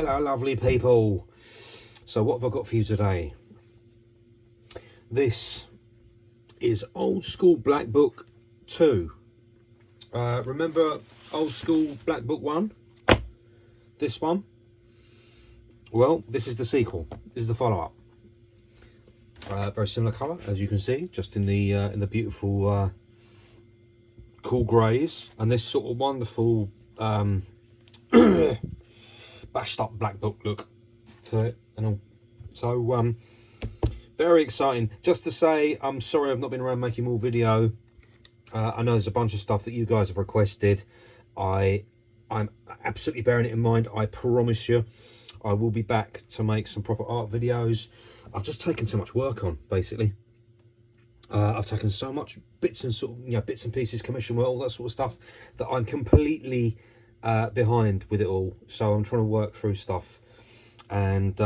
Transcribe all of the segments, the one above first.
Hello lovely people. So what have I got for you today? This is Old School Blackbook 2. Remember Old School Blackbook 1? This one? Well, this is the sequel. This is the follow-up. Very similar colour, as you can see, just in the beautiful cool greys, and this sort of wonderful bashed up black book look to it and all. So very exciting. Just to say, I'm sorry I've not been around making more video. I know there's a bunch of stuff that you guys have requested. I'm absolutely bearing it in mind. I promise you I will be back to make some proper art videos. I've just taken too much work on, basically. I've taken so much bits and pieces, commission work, all that sort of stuff, that I'm completely behind with it all. So I'm trying to work through stuff, and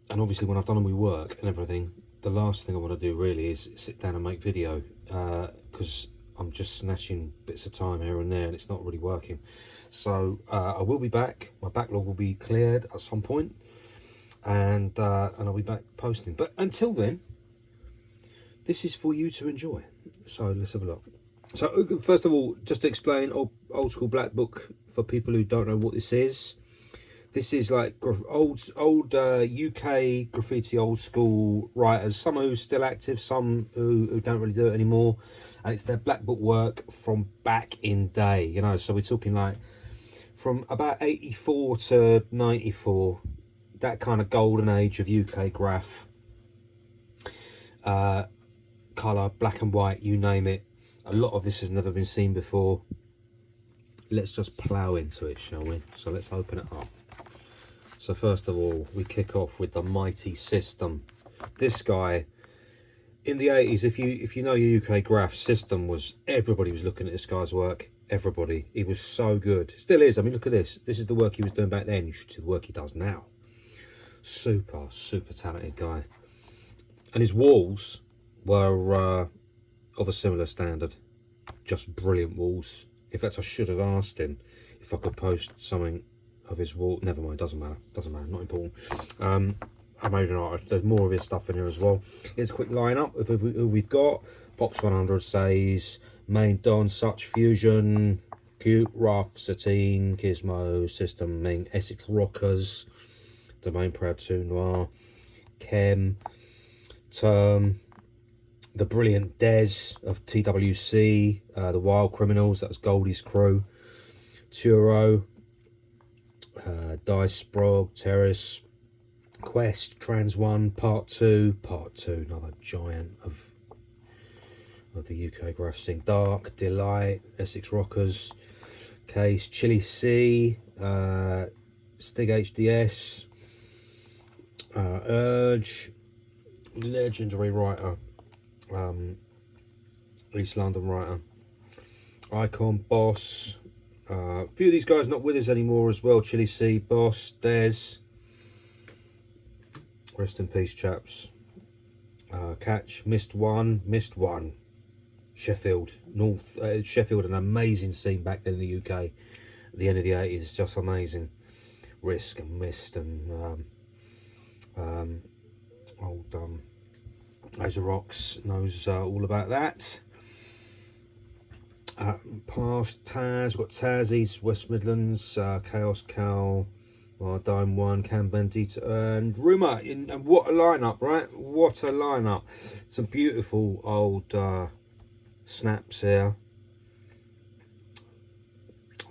obviously when I've done all my work and everything, the last thing I want to do really is sit down and make video, because I'm just snatching bits of time here and there and it's not really working. So I will be back. My backlog will be cleared at some point, and I'll be back posting. But until then, this is for you to enjoy. So let's have a look. So first of all, just to explain Old School Blackbook for people who don't know what this is. This is like old UK graffiti old school writers, some who are still active, some who don't really do it anymore, and it's their black book work from back in day, you know. So we're talking like from about 84 to 94, that kind of golden age of UK graph, colour, black and white, you name it. A lot of this has never been seen before. Let's just plough into it, shall we? So let's open it up. So first of all, we kick off with the mighty System. This guy, in the 80s, if you know your UK graph, System was, everybody was looking at this guy's work. Everybody. He was so good. Still is. I mean, look at this. This is the work he was doing back then. You should see the work he does now. Super, super talented guy. And his walls were of a similar standard. Just brilliant walls. In fact, I should have asked him if I could post something of his wall. Never mind, doesn't matter, not important. Amazing artist. There's more of his stuff in here as well. Here's a quick lineup of who we've got. POPZ100 says Main Don, Such, Fusion, Cute, Rough, Satine, Gizmo, System, Ming, Essex Rockers, Domain, PART2, Noir, Chem, Term, the brilliant DEZ of TWC, the Wild Criminals, that was Goldie's crew, Turo, Dice, Sprog, TERICE, Quest, Trans1, PART2, another giant of the UK graph scene, Dark, Delight, Essex Rockers, Case, Chili C, Stig HDS, Urge, legendary writer, East London writer, Icon, Boss, a few of these guys not with us anymore as well. Chili C, Boss, Des, rest in peace chaps. Catch, MIST1, Sheffield, Sheffield, an amazing scene back then in the UK at the end of the 80s, just amazing. Risk and MIST and old Azarox knows all about that. Past Taz, we've got Tazzies, West Midlands, Chaos Cal, Dime 1, Cam Bandita, and Rumour. And what a lineup, right? What a lineup. Some beautiful old snaps here.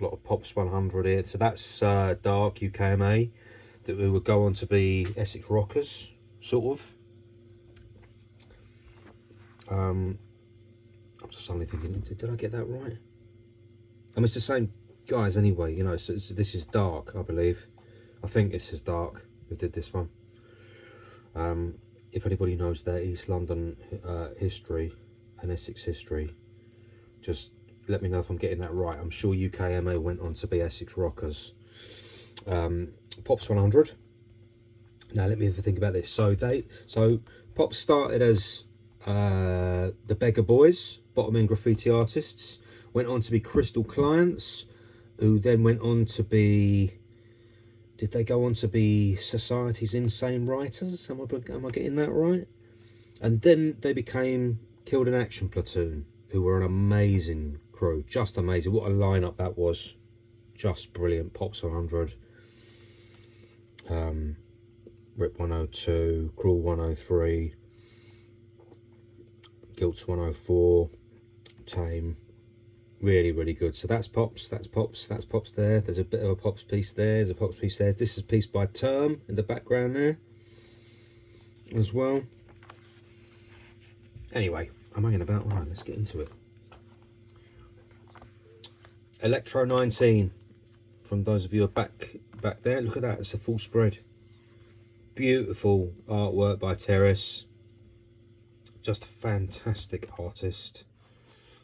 A lot of POPZ100 here. So that's Dark UKMA, that we would go on to be Essex Rockers, sort of. I'm just suddenly thinking, did I get that right? I mean, it's the same guys anyway, you know. So this is Dark, I believe. I think this is Dark who did this one. If anybody knows their East London history and Essex history, just let me know if I'm getting that right. I'm sure UKMA went on to be Essex Rockers. POPZ100. Now let me have a think about this. So Pop started as the Beggar Boys, bottom end graffiti artists, went on to be Crystal Clients, who then went on to be Did they go on to be Society's Insane Writers? Am I getting that right? And then they became Killed in Action Platoon, who were an amazing crew. Just amazing. What a lineup that was. Just brilliant. POPZ100. Rip 102. Cruel 103. Guilts 104. Tame. Really, really good. So that's Pops, that's Pops, that's Pops there. There's a bit of a Pops piece there. There's a Pops piece there. This is a piece by Term in the background there as well. Anyway, I'm hanging about. Right, let's get into it. Electro 19. From those of you who are back there, look at that. It's a full spread. Beautiful artwork by TERICE. Just a fantastic artist.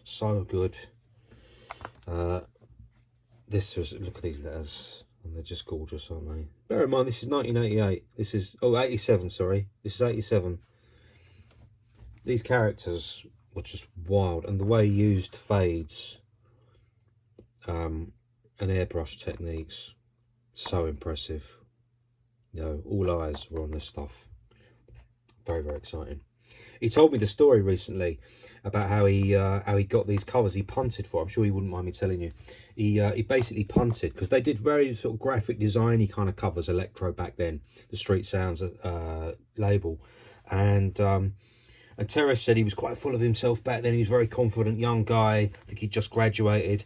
So good. This was, look at these letters, and they're just gorgeous, aren't they? Bear in mind, this is 1988. This is, oh, 87, sorry. This is 87. These characters were just wild, and the way he used fades and airbrush techniques, so impressive. You know, all eyes were on this stuff. Very, very exciting. He told me the story recently about how he got these covers. He punted for. I'm sure he wouldn't mind me telling you. He basically punted because they did very sort of graphic designy kind of covers, electro back then, the Street Sounds label, and TERICE said he was quite full of himself back then. He was a very confident young guy. I think he'd just graduated,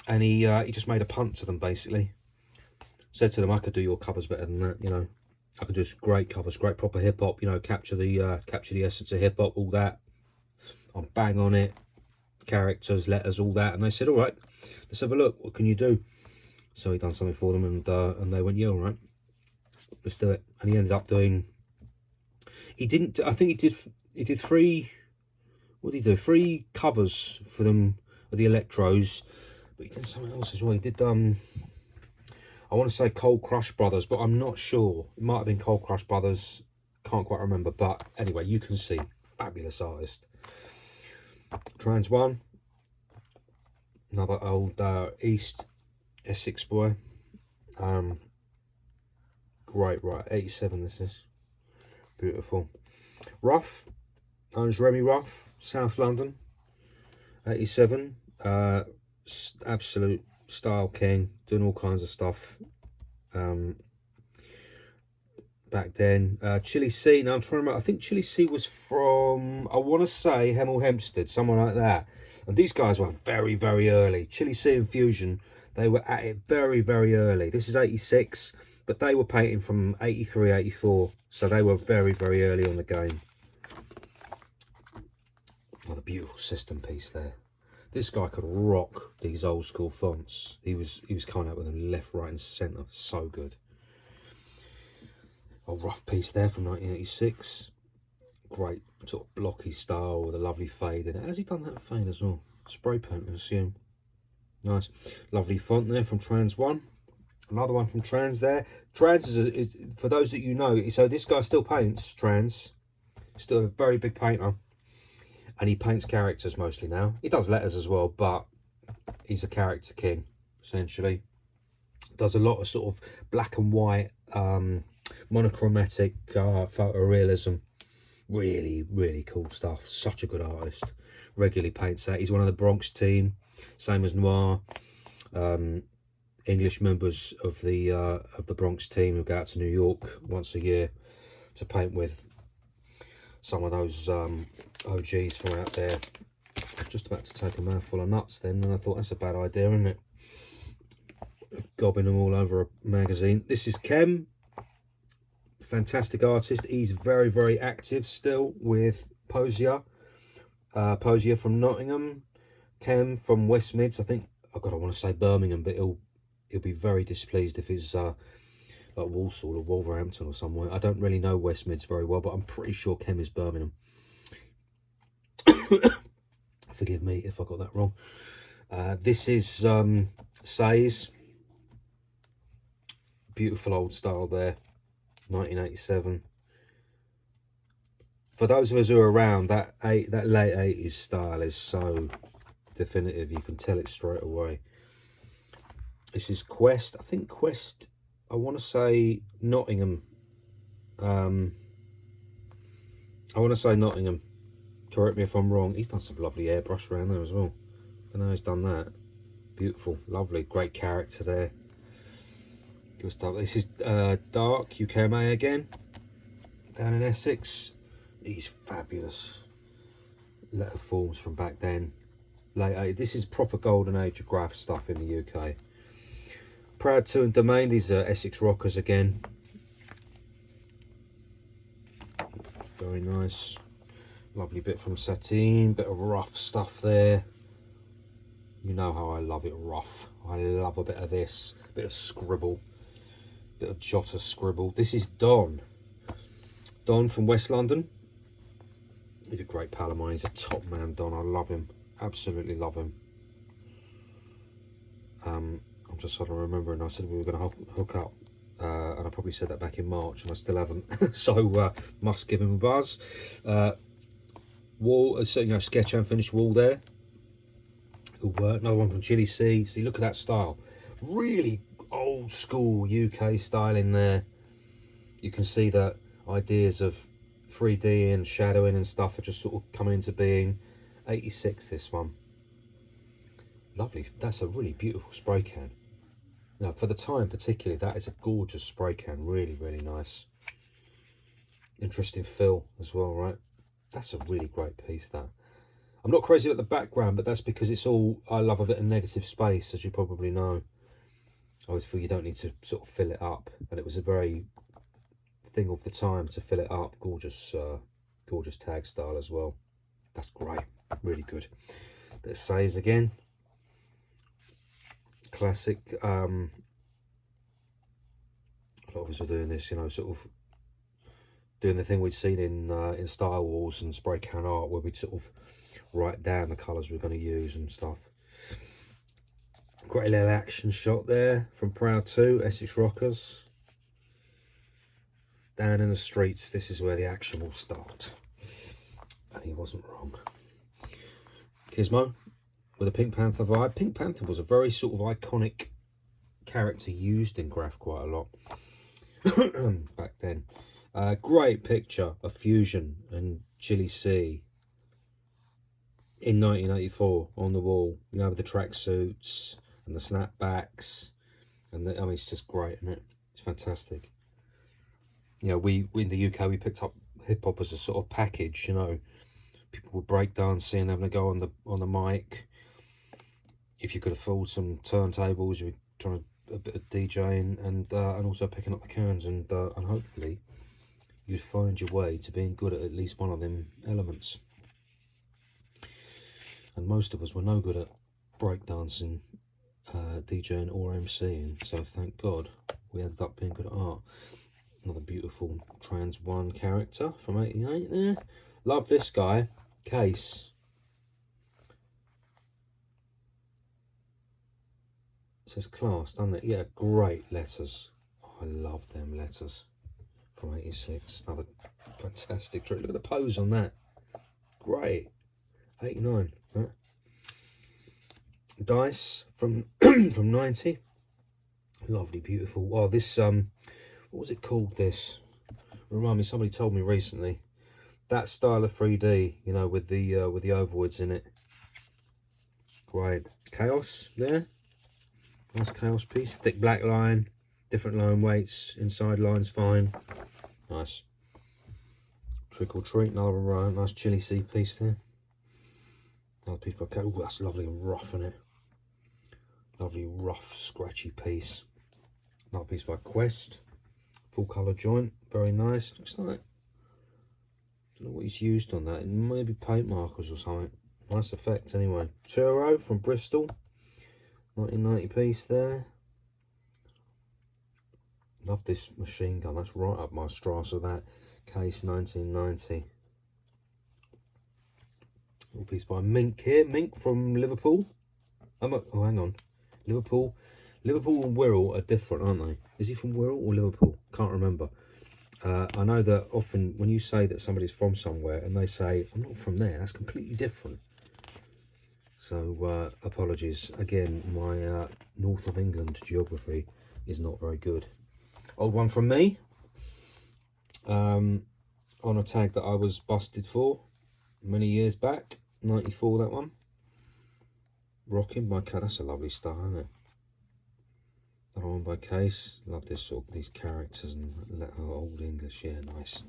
and he just made a punt to them basically. Said to them, "I could do your covers better than that, you know. I can do some great covers, great proper hip hop, you know, capture the essence of hip hop, all that. I'm bang on it, characters, letters, all that." And they said, "All right, let's have a look. What can you do?" So he done something for them, and they went, "Yeah, all right, let's do it." And he ended up doing. He didn't. I think he did three. What did he do? 3 covers for them of the Electros, but he did something else as well. He did I want to say Cold Crush Brothers, but I'm not sure. It might have been Cold Crush Brothers. Can't quite remember. But anyway, you can see. Fabulous artist. Trans 1. Another old East Essex boy. Great, right. 87 this is. Beautiful. Ruff. Known as Remy Ruff. South London. 87. Absolute style king, doing all kinds of stuff back then. Chili C, now I'm trying to remember, I think Chili C was from, I want to say Hemel Hempstead, someone like that. And these guys were very, very early. Chili C and Fusion, they were at it very, very early. This is 86, but they were painting from 83, 84, so they were very, very early on the game. What a beautiful system piece there. This guy could rock these old school fonts. He was coming out with them left, right, and centre. So good. A rough piece there from 1986. Great sort of blocky style with a lovely fade in it. Has he done that fade as well? Spray paint, I assume. Nice. Lovely font there from Trans 1. Another one from Trans there. Trans is for those that you know, so this guy still paints Trans. Still a very big painter. And he paints characters mostly now. He does letters as well, but he's a character king, essentially. Does a lot of sort of black and white, monochromatic photorealism. Really, really cool stuff. Such a good artist. Regularly paints that. He's one of the Bronx team, same as Noir. English members of the Bronx team who go out to New York once a year to paint with. Some of those OGs from out there. Just about to take a mouthful of nuts then, and I thought that's a bad idea, isn't it? Gobbing them all over a magazine. This is Kem. Fantastic artist. He's very, very active still with Posier. Posier from Nottingham. Kem from West Mids. I think, I want to say Birmingham, but he'll be very displeased if he's like Walsall or Wolverhampton or somewhere. I don't really know West Mids very well, but I'm pretty sure Kem is Birmingham. Forgive me if I got that wrong. This is Says. Beautiful old style there. 1987. For those of us who are around, that late 80s style is so definitive. You can tell it straight away. This is Quest. I think Quest I want to say Nottingham. Correct me if I'm wrong. He's done some lovely airbrush around there as well. I know he's done that. Beautiful, lovely, great character there. Good stuff. This is Dark UKMA again, down in Essex. He's fabulous. Letter forms from back then. This is proper golden age of graph stuff in the UK. PART2 and Domain. These are Essex rockers again. Very nice. Lovely bit from Sateen. Bit of rough stuff there. You know how I love it rough. I love a bit of this. Bit of scribble. Bit of jotter scribble. This is Don. Don from West London. He's a great pal of mine. He's a top man, Don. I love him. Absolutely love him. I'm just sort of remembering I said we were going to hook up. And I probably said that back in March and I still haven't. So must give him a buzz. Wall, so, you know, sketch and finished wall there. Another one from Chili C. See, look at that style. Really old school UK style in there. You can see that ideas of 3D and shadowing and stuff are just sort of coming into being. 86, this one. Lovely. That's a really beautiful spray can. Now, for the time particularly, that is a gorgeous spray can. Really, really nice. Interesting fill as well, right? That's a really great piece, that. I'm not crazy about the background, but that's because it's all, I love a bit of negative space, as you probably know. I always feel you don't need to sort of fill it up. And it was a very thing of the time to fill it up. Gorgeous, gorgeous tag style as well. That's great. Really good. Bit of Says again. Classic. A lot of us are doing this, you know, sort of doing the thing we'd seen in Star Wars and spray can art, where we'd sort of write down the colours we're going to use and stuff. Great little action shot there from PART2, Essex Rockers. Down in the streets, this is where the action will start. And he wasn't wrong. Gizmo with a Pink Panther vibe. Pink Panther was a very sort of iconic character used in graph quite a lot back then. Great picture of Fusion and Chili C in 1984 on the wall, you know, with the tracksuits and the snapbacks, and I mean, it's just great, isn't it? It's fantastic. You know, we in the UK, we picked up hip hop as a sort of package. You know, people were breakdancing, having a go on the mic. If you could afford some turntables, you were trying a bit of DJing and also picking up the cans, and hopefully you'd find your way to being good at least one of them elements. And most of us were no good at breakdancing, DJing or MCing, so thank God we ended up being good at art. Another beautiful Trans 1 character from 88 there. Love this guy. Case. It says class, doesn't it? Yeah, great letters. Oh, I love them letters from 86. Another fantastic trick. Look at the pose on that. Great. 89. Huh? Dice from from 90. Lovely, beautiful. Oh, this what was it called? This remind me. Somebody told me recently. That style of 3D, you know, with the ovoids in it. Great. Chaos there. Nice chaos piece. Thick black line. Different line weights. Inside line's fine. Nice. Trick or treat. Another nice Chili C piece there. Another piece by Chaos. Oh, that's lovely and rough, isn't it? Lovely rough scratchy piece. Another piece by Quest. Full colour joint. Very nice. Looks like, I don't know what he's used on that. It may be paint markers or something. Nice effect anyway. Turo from Bristol. 1990 piece there. Love this machine gun. That's right up my strass of that. Case 1990. Little piece by Mink here. Mink from Liverpool. Oh, hang on. Liverpool and Wirral are different, aren't they? Is he from Wirral or Liverpool? Can't remember. I know that often when you say that somebody's from somewhere and they say, I'm not from there, that's completely different. So, apologies. Again, my north of England geography is not very good. Old one from me. On a tag that I was busted for many years back. 94, that one. Rocking by Case. That's a lovely style, isn't it? That one by Case. Love this sort of, these characters and old English. Yeah, nice.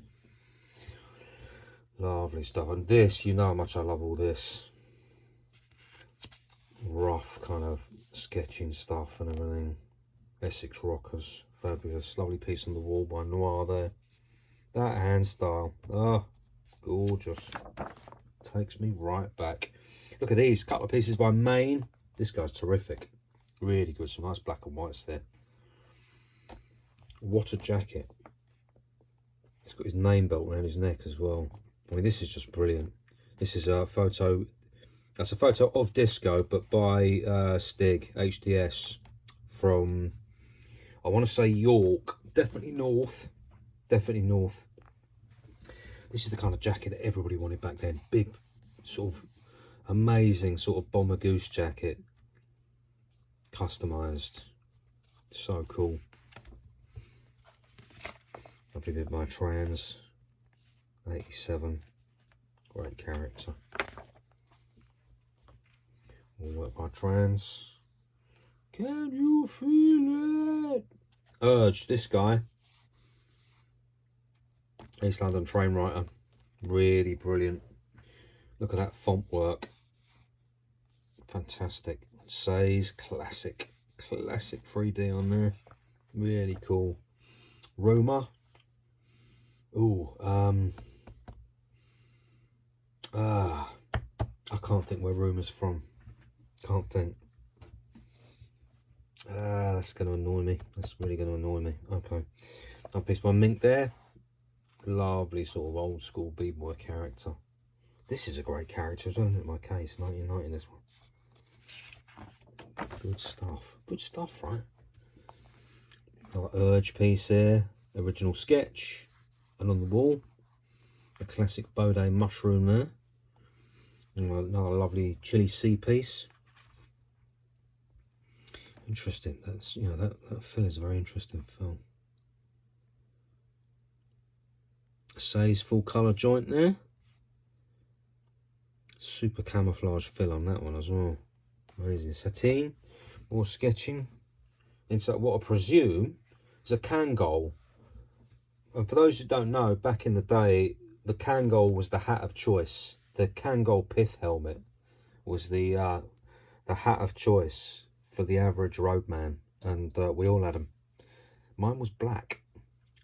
Lovely stuff. And this, you know how much I love all this rough kind of sketching stuff and everything. Essex Rockers, fabulous. Lovely piece on the wall by Noir there. That hand style, oh, gorgeous. Takes me right back. Look at these, couple of pieces by Maine. This guy's terrific. Really good, some nice black and whites there. What a jacket. He's got his name belt around his neck as well. I mean, this is just brilliant. This is a photo, that's a photo of Disco, but by Stig, HDS, from, I want to say York, definitely north. Definitely north. This is the kind of jacket that everybody wanted back then. Big, sort of amazing sort of bomber goose jacket. Customized. So cool. Lovely bit by Trans. 87. Great character. All work by Trans. Can you feel it? Urge, this guy. East London train writer, really brilliant. Look at that font work, fantastic. Says classic 3D on there, really cool. Roma, ooh, I can't think where Roma's from. Can't think. That's going to annoy me. That's really going to annoy me. Okay, I'll piece my Mink there. Lovely sort of old school b-boy character. This is a great character as well, isn't it? My Case, 1990, this one. Good stuff. Good stuff, right? Another Urge piece here. Original sketch. And on the wall, a classic Bode mushroom there. And another lovely chili sea piece. Interesting. That's, you know, that fill is a very interesting fill. Says full colour joint there. Super camouflage fill on that one as well. Amazing. Sateen. More sketching. Inside what I presume is a Kangol. And for those who don't know, back in the day, the Kangol was the hat of choice. The Kangol pith helmet was the hat of choice for the average roadman. And we all had them. Mine was black.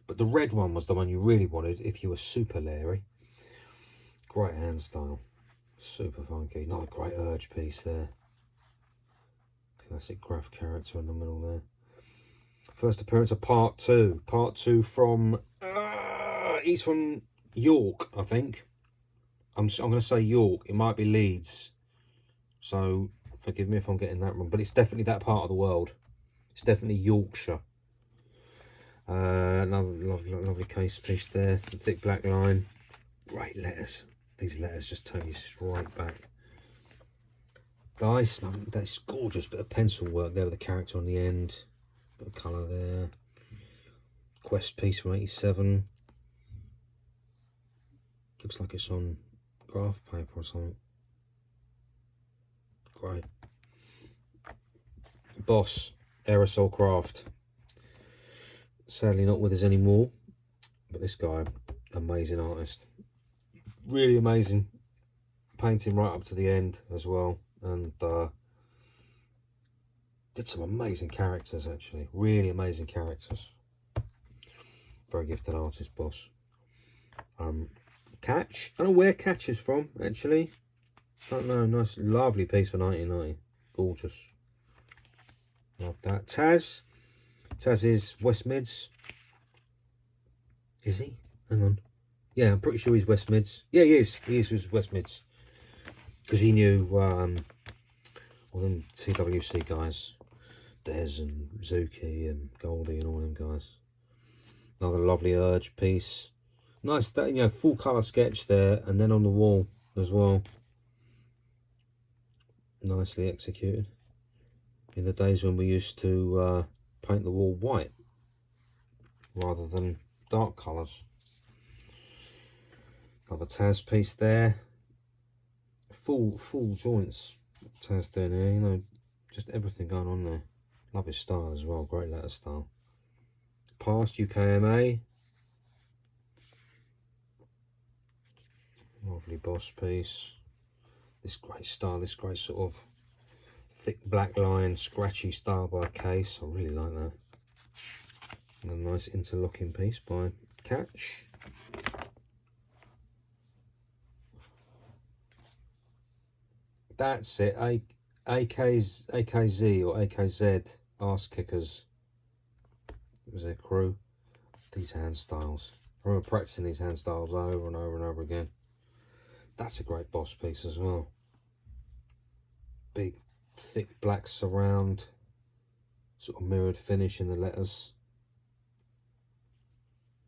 But the red one was the one you really wanted if you were super Larry. Great hand style. Super funky. Another great Urge piece there. Classic graph character in the middle there. First appearance of Part 2. Part 2 from... he's from York, I think. I'm going to say York. It might be Leeds. So, forgive me if I'm getting that wrong. But it's definitely that part of the world. It's definitely Yorkshire. Another lovely Case piece there, the thick black line. Great letters. These letters just take you straight back. Dice, that's gorgeous. Bit of pencil work there with the character on the end. Bit of colour there. Quest piece from 87. Looks like it's on graph paper or something. Great. Boss, Aerosol Craft. Sadly not with us anymore, but this guy, amazing artist, really amazing, painting right up to the end as well, and did some amazing characters actually, really amazing characters. Very gifted artist, Boss. Catch, I don't know where Catch is from actually, don't know. Nice lovely piece for 1990, gorgeous, love that. Taz is West Mids. Is he? Hang on. Yeah, I'm pretty sure he's West Mids. Yeah, he is. He is West Mids. Because he knew all them TWC guys. DEZ and Zuki and Goldie and all them guys. Another lovely Urge piece. Nice, that, you know, full colour sketch there. And then on the wall as well. Nicely executed. In the days when we used to... paint the wall white. rather than dark colours. Another Taz piece there. Full joints Taz doing here, you know, just everything going on there. Love his style as well, great letter style. Past UKMA. Lovely boss piece. This great style, this great sort of thick black line, scratchy style by Case. I really like that. And a nice interlocking piece by Catch. That's it. AKZ or AKZ Arse Kickers. It was their crew. These hand styles. I remember practicing these hand styles over and over and over again. That's a great boss piece as well. Big, thick black surround. Sort of mirrored finish in the letters.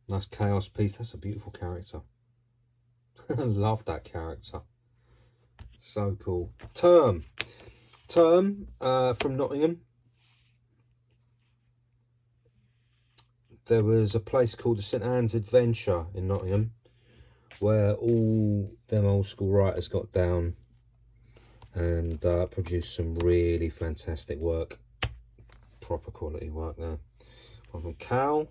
Nice chaos piece. That's a beautiful character. Love that character. So cool. Term from Nottingham. There was a place called the St Anne's Adventure in Nottingham where all them old school writers got down and produced some really fantastic work. Proper quality work there. One from Cal.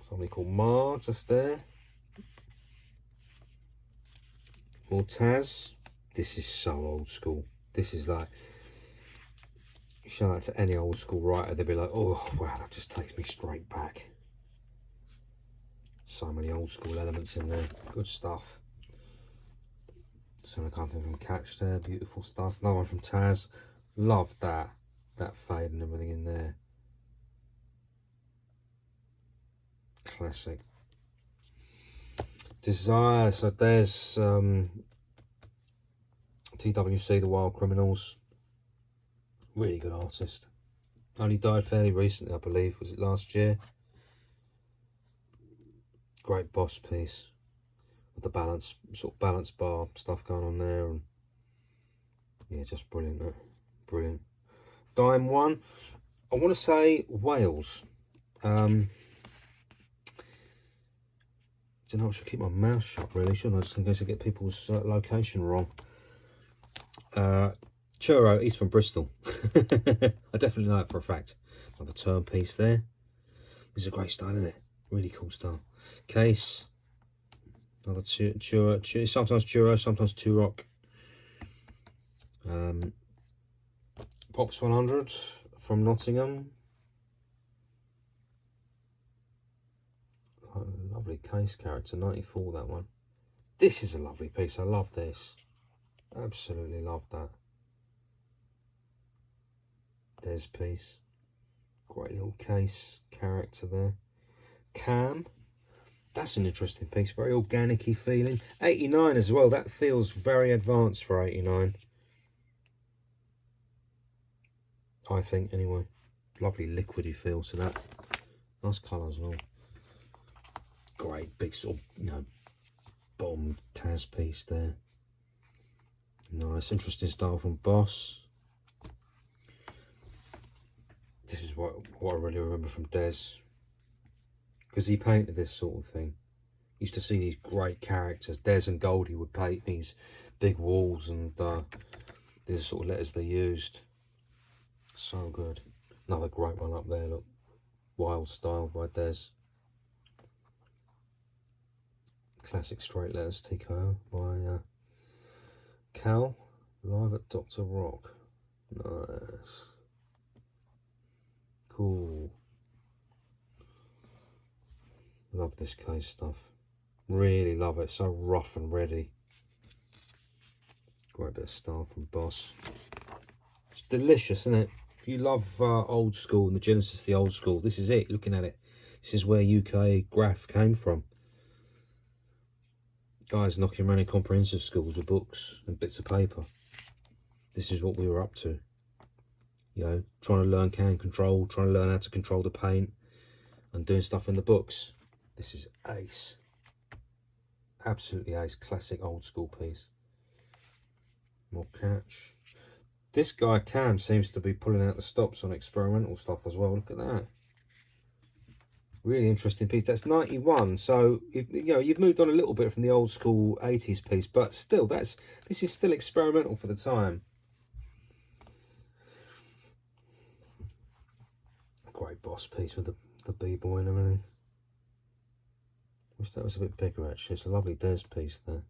Somebody called Mar just there. More Taz. This is so old school. This is like, show that to any old school writer, they'd be like, oh wow, that just takes me straight back. So many old school elements in there. Good stuff. So I can't think from Catch there. Beautiful stuff. Another one from Taz. Love that fade and everything in there. Classic. Desire. So there's TWC, The Wild Criminals. Really good artist. Only died fairly recently, I believe. Was it last year? Great boss piece with the balance, sort of balance bar stuff going on there, and yeah, just brilliant. Brilliant. Dime one. I want to say Wales. Do you know, I should keep my mouth shut, really, shouldn't I? Just in case I get people's location wrong. Churro, he's from Bristol. I definitely know it for a fact. Another term piece there. This is a great style, isn't it? Really cool style. Case. Another churro, sometimes churro, sometimes Turok. POPZ100 from Nottingham. Oh, lovely Case character, 94, that one. This is a lovely piece. I love this. Absolutely love that. DEZ piece. Great little Case character there. Cam. That's an interesting piece. Very organic-y feeling. 89 as well. That feels very advanced for 89. I think, anyway. Lovely liquidy feel to that. Nice colours and all. Great big sort of, you know, bomb Taz piece there. Nice, interesting style from Boss. This is what I really remember from DEZ, because he painted this sort of thing. Used to see these great characters. DEZ and Goldie would paint these big walls, and these are sort of letters they used. So good. Another great one up there, look. Wild Style by DEZ. Classic straight letters, Tico by Cal. Live at Dr. Rock. Nice. Cool. Love this Case stuff. Really love it. So rough and ready. Great bit of style from Boss. It's delicious, isn't it? If you love old school and the genesis of the old school, this is it. Looking at it, this is where UK graph came from. Guys knocking around in comprehensive schools with books and bits of paper. This is what we were up to. You know, trying to learn can control, trying to learn how to control the paint, and doing stuff in the books. This is ace. Absolutely ace. Classic old school piece. More Catch. This guy Cam seems to be pulling out the stops on experimental stuff as well. Look at that. Really interesting piece. That's 91. So you know, you've moved on a little bit from the old school 80s piece, but still, this is still experimental for the time. Great boss piece with the b-boy and everything. Wish that was a bit bigger actually. It's a lovely DEZ piece there.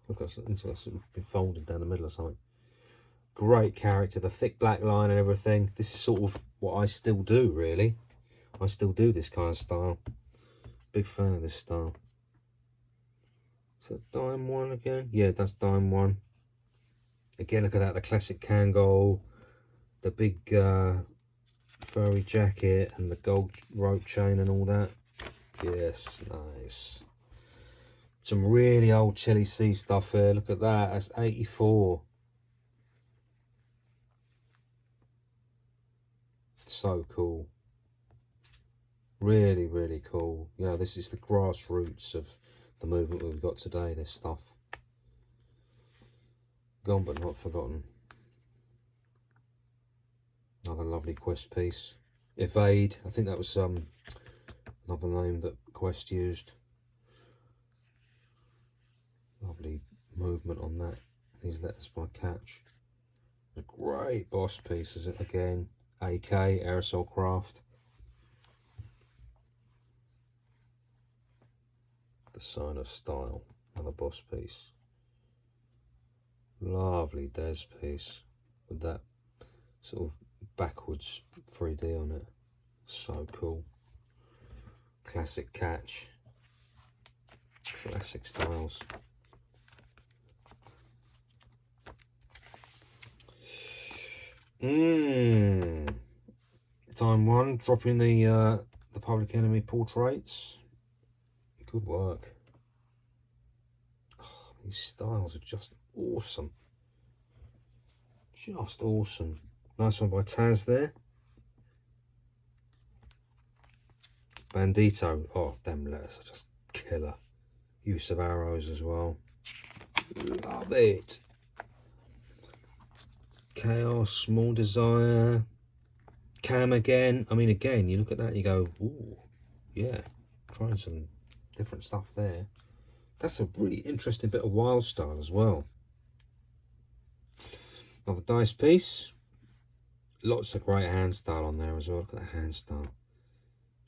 Look, it's been folded down the middle or something. Great character, the thick black line and everything. This is sort of what I still do, really. I still do this kind of style. Big fan of this style. Is that dime one again? Yeah, that's dime one. Again, look at that, the classic Kangol, the big furry jacket and the gold rope chain and all that. Yes, nice. Some really old Chili C stuff here. Look at that, that's 84. So cool. Really, really cool. You know, this is the grassroots of the movement we've got today, this stuff. Gone but not forgotten. Another lovely Quest piece. Evade, I think that was another name that Quest used. Lovely movement on that. These letters by Catch. A great boss piece, is it again? AK, Aerosol Craft. The Sign of Style, another boss piece. Lovely DEZ piece with that sort of backwards 3D on it. So cool. Classic Catch. Classic styles. Time one, dropping the Public Enemy portraits. Good work. Oh, these styles are just awesome. Just awesome. Nice one by Taz there. Bandito. Oh, them letters are just killer. Use of arrows as well. Love it. Chaos, Small Desire. Cam again. I mean, again, you look at that and you go, ooh, yeah, trying some different stuff there. That's a really interesting bit of wild style as well. Another dice piece. Lots of great hand style on there as well. Look at that hand style.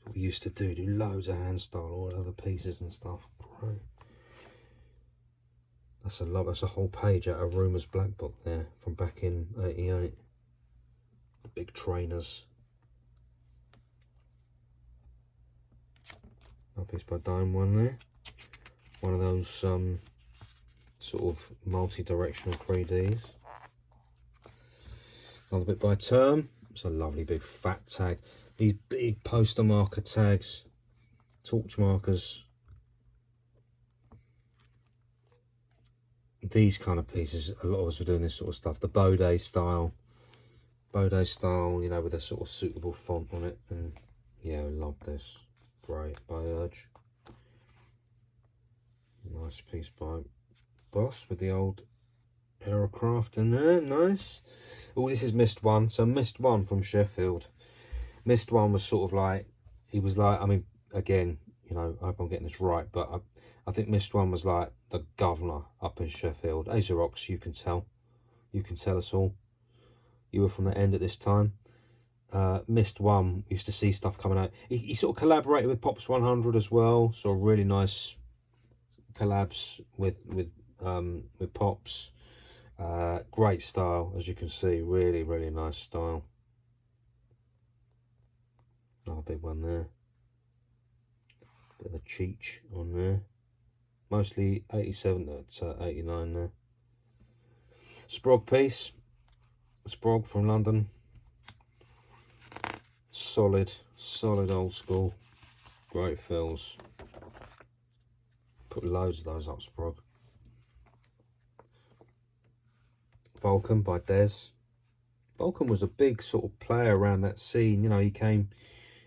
What we used to do loads of hand style, all other pieces and stuff. Great. That's a whole page out of Rumour's Blackbook there from back in '88. The big trainers. A piece by Dime One there. One of those sort of multi-directional 3Ds. Another bit by Term. It's a lovely big fat tag. These big poster marker tags, torch markers. These kind of pieces, a lot of us were doing this sort of stuff. The Bode style, you know, with a sort of suitable font on it. And yeah, I love this. Great, by Urge. Nice piece by Boss with the old aircraft in there, nice. Oh, this is MIST1. So MIST1 from Sheffield. MIST1 was sort of like, he was like, I mean, again, you know, I hope I'm getting this right, but I think MIST1 was like the governor up in Sheffield. Azerox, you can tell us all. You were from the end at this time. MIST1 used to see stuff coming out. He sort of collaborated with POPZ100 as well, so really nice collabs with Pops. Great style, as you can see, really, really nice style. Another big one there. Bit of a cheech on there. Mostly 87 to 89 there. Sprog piece. Sprog from London. Solid old school. Great fills. Put loads of those up, Sprog. Vulcan by DEZ. Vulcan was a big sort of player around that scene. You know, he came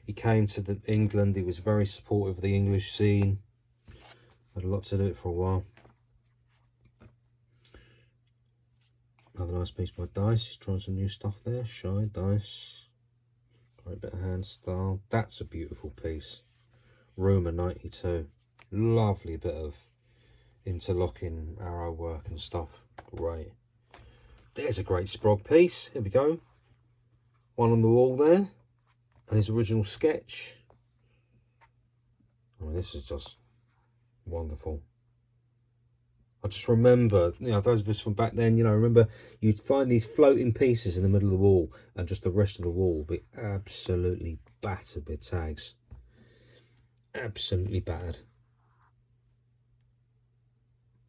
to England. He was very supportive of the English scene. Had a lot to do it for a while. Another nice piece by Dice. He's trying some new stuff there. Shy Dice. Great bit of hand style. That's a beautiful piece. Rumour 92. Lovely bit of interlocking arrow work and stuff. Great. There's a great Sprog piece. Here we go. One on the wall there. And his original sketch. I mean, this is just wonderful. I just remember, you know, those of us from back then, you know, remember you'd find these floating pieces in the middle of the wall and just the rest of the wall would be absolutely battered with tags. Absolutely battered.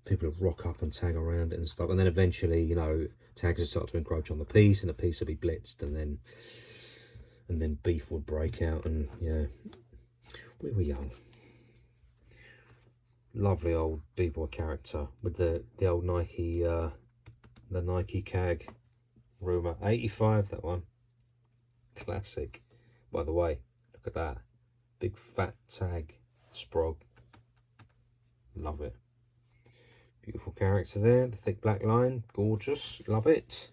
People would rock up and tag around it and stuff. And then eventually, you know, tags would start to encroach on the piece and the piece would be blitzed and then beef would break out. And, yeah, we were young. Lovely old b-boy character with the old Nike, the Nike CAG Rumour 85. That one, classic. By the way, look at that big fat tag Sprog. Love it. Beautiful character there. The thick black line, gorgeous. Love it.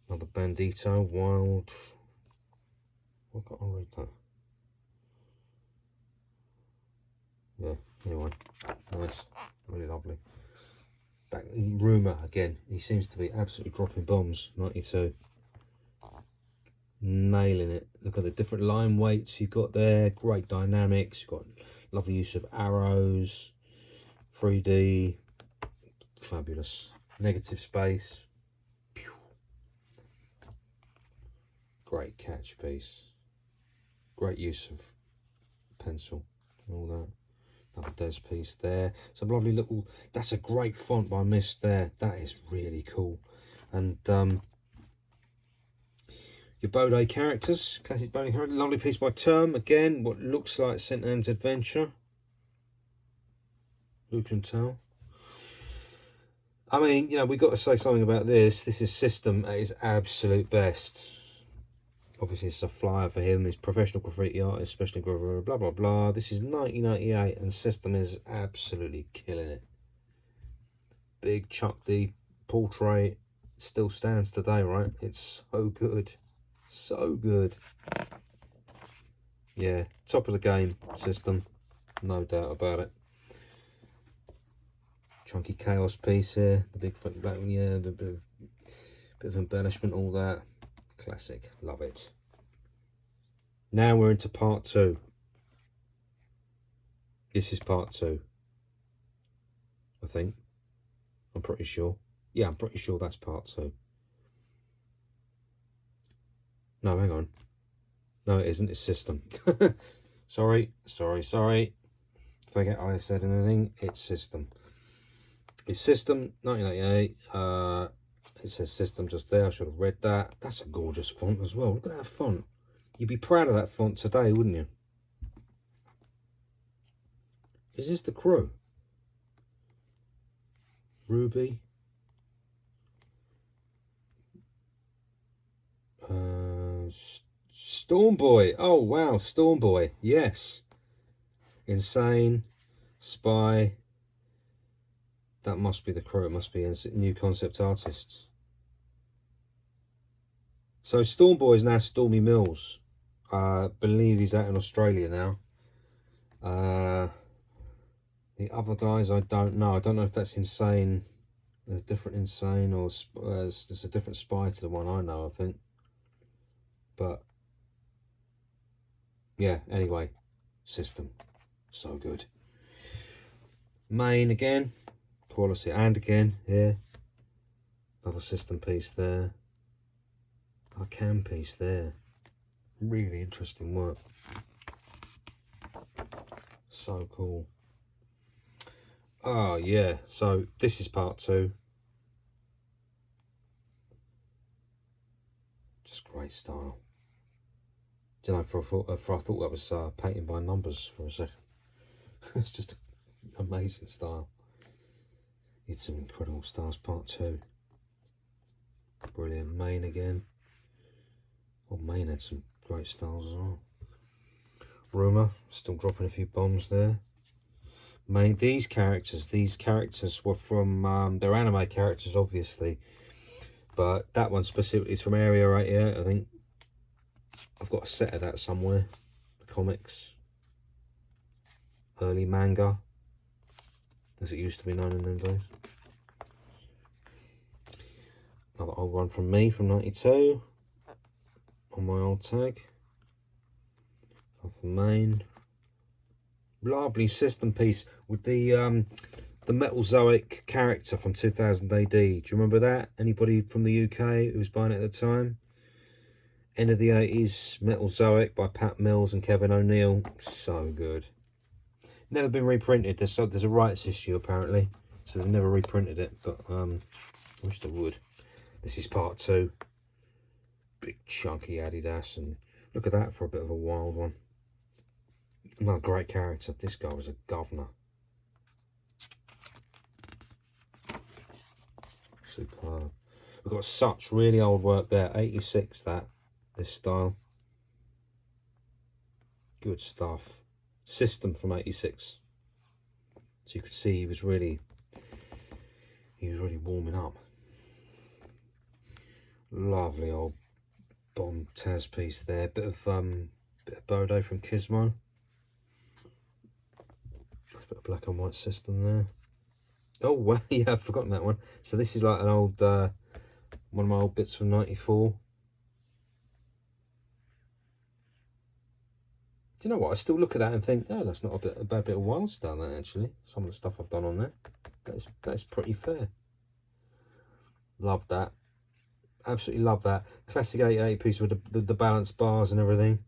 Another Bandito Wild. What got on read that? Yeah. Anyway, nice, really lovely. Back Rumour again. He seems to be absolutely dropping bombs. 92, nailing it. Look at the different line weights you've got there. Great dynamics. You've got lovely use of arrows. 3D, fabulous. Negative space. Pew. Great catch piece. Great use of pencil and all that. Another DEZ piece there. Some lovely little, that's a great font by MIST there. That is really cool. And your Bode characters, classic Bode character. Lovely piece by Term. Again, what looks like St. Anne's Adventure. Who can tell? I mean, you know, we've got to say something about this. This is System at his absolute best. Obviously, it's a flyer for him. He's professional graffiti artist, especially blah, blah, blah. This is 1998, and System is absolutely killing it. Big Chuck D portrait. Still stands today, right? It's so good. So good. Yeah, top of the game, System. No doubt about it. Chunky Chaos piece here. The big front black one, yeah. The bit of embellishment, all that. Classic, love it. Now we're into part 2. This is part 2, I think. I'm pretty sure. Yeah, I'm pretty sure that's part 2. No, hang on. No, it isn't. It's System. Sorry. Forget I said anything. It's System. It's System, 1998. It says System just there. I should have read that. That's a gorgeous font as well. Look at that font. You'd be proud of that font today, wouldn't you? Is this the crew? Ruby. Stormboy. Oh, wow. Stormboy. Yes. Insane. Spy. That must be the crew. It must be new concept artists. So Stormboy is now Stormy Mills. I believe he's out in Australia now. The other guys, I don't know. I don't know if that's Insane, a different Insane, or it's a different Spy to the one I know, I think. But yeah, anyway, System, so good. Main again, quality, and again, yeah, another System piece there. A cam piece there. Really interesting work. So cool. Oh yeah, so this is part 2. Just great style. Do you know, I thought that was painting by numbers for a second. It's just amazing style. It's some incredible styles, part 2. Brilliant. Main again. Oh, Main had some great styles as well. Rumour, still dropping a few bombs there. Main, these characters were from, they're anime characters, obviously. But that one specifically is from Area right here, I think. I've got a set of that somewhere. The comics. early manga, as it used to be known in them days. Another old one from me from 92 on my old tag. Off the main. Lovely system piece with the Metalzoic character from 2000 AD. Do you remember that? Anybody from the UK who was buying it at the time? End of the 80s, Metalzoic by Pat Mills and Kevin O'Neill. So good. Never been reprinted. There's a rights issue apparently, so they've never reprinted it, but I wish they would. This is part 2. Big chunky Adidas, and look at that for a bit of a wild one. Another great character. This guy was a governor. Superb. We've got such really old work there. 86 this style. Good stuff. System from 86. So you could see he was really warming up. Lovely old Bond Taz piece there. Bit of Bodo from Gizmo. Bit of black and white system there. Oh well, yeah, I've forgotten that one. So this is like an old one of my old bits from 94. Do you know what? I still look at that and think, oh, that's not a bad bit of wild style, that actually. Some of the stuff I've done on there. That is pretty fair. Love that. Absolutely love that. Classic 880 piece with the balanced bars and everything.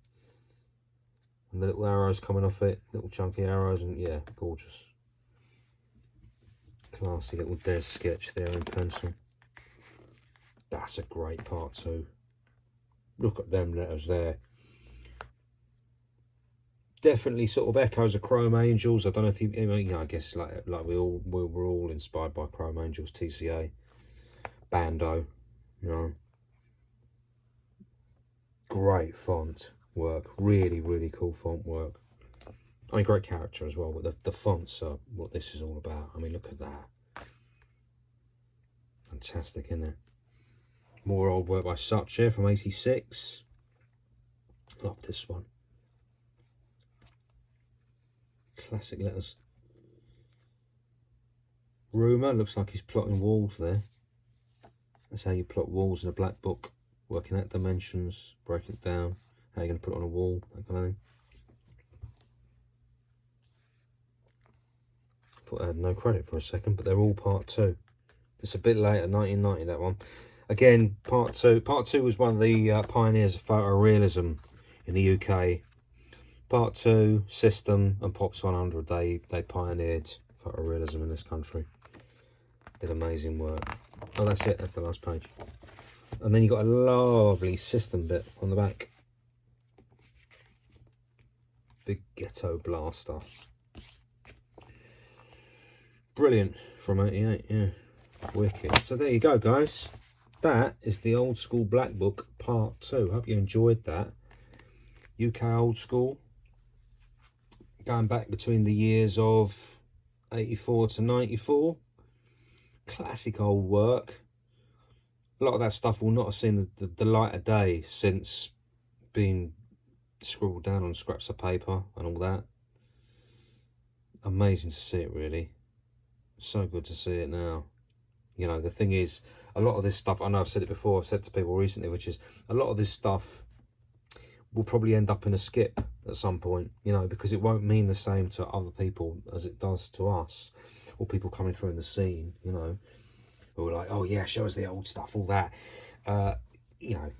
And the little arrows coming off it. Little chunky arrows, and yeah, gorgeous. Classy little DEZ sketch there in pencil. That's a great part 2. Look at them letters there. Definitely sort of echoes of Chrome Angels. I don't know if you know, I guess like we're all inspired by Chrome Angels, TCA, Bando, you know. Great font work, really cool font work. I mean, great character as well, but the fonts are what this is all about. I mean, look at that. Fantastic, isn't it? More old work by Such here from 86. Love this one. Classic letters. Rumour, looks like he's plotting walls there. That's how you plot walls in a black book. Working out dimensions, breaking it down, how you're going to put it on a wall, that kind of thing. Thought I had no credit for a second, but they're all part 2. It's a bit later, 1990, that one. Again, part 2. Part 2 was one of the pioneers of photorealism in the UK. Part 2, System and POPZ100, they pioneered photorealism in this country. Did amazing work. Oh, that's it. That's the last page. And then you got a lovely System bit on the back. Big ghetto blaster. Brilliant from 88, yeah. Wicked. So there you go, guys. That is the Old School Blackbook Part 2. Hope you enjoyed that. UK Old School. Going back between the years of 84 to 94. Classic old work. A lot of that stuff will not have seen the light of day since being scribbled down on scraps of paper and all that. Amazing to see it, really. So good to see it now. You know, the thing is, a lot of this stuff, I know I've said it before, I've said it to people recently, which is a lot of this stuff will probably end up in a skip at some point, you know, because it won't mean the same to other people as it does to us, or people coming through in the scene, you know, who are like, oh yeah, show us the old stuff, all that. You know,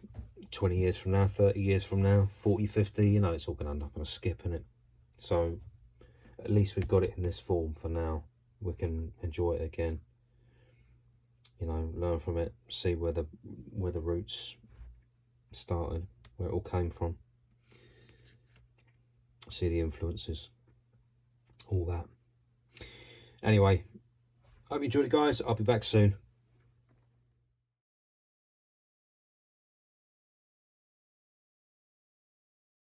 20 years from now, 30 years from now, 40, 50, you know, it's all going to end up on a skip, isn't it? So at least we've got it in this form for now. We can enjoy it again. You know, learn from it, see where the roots started, where it all came from. See the influences, all that. Anyway, hope you enjoyed it, guys. I'll be back soon.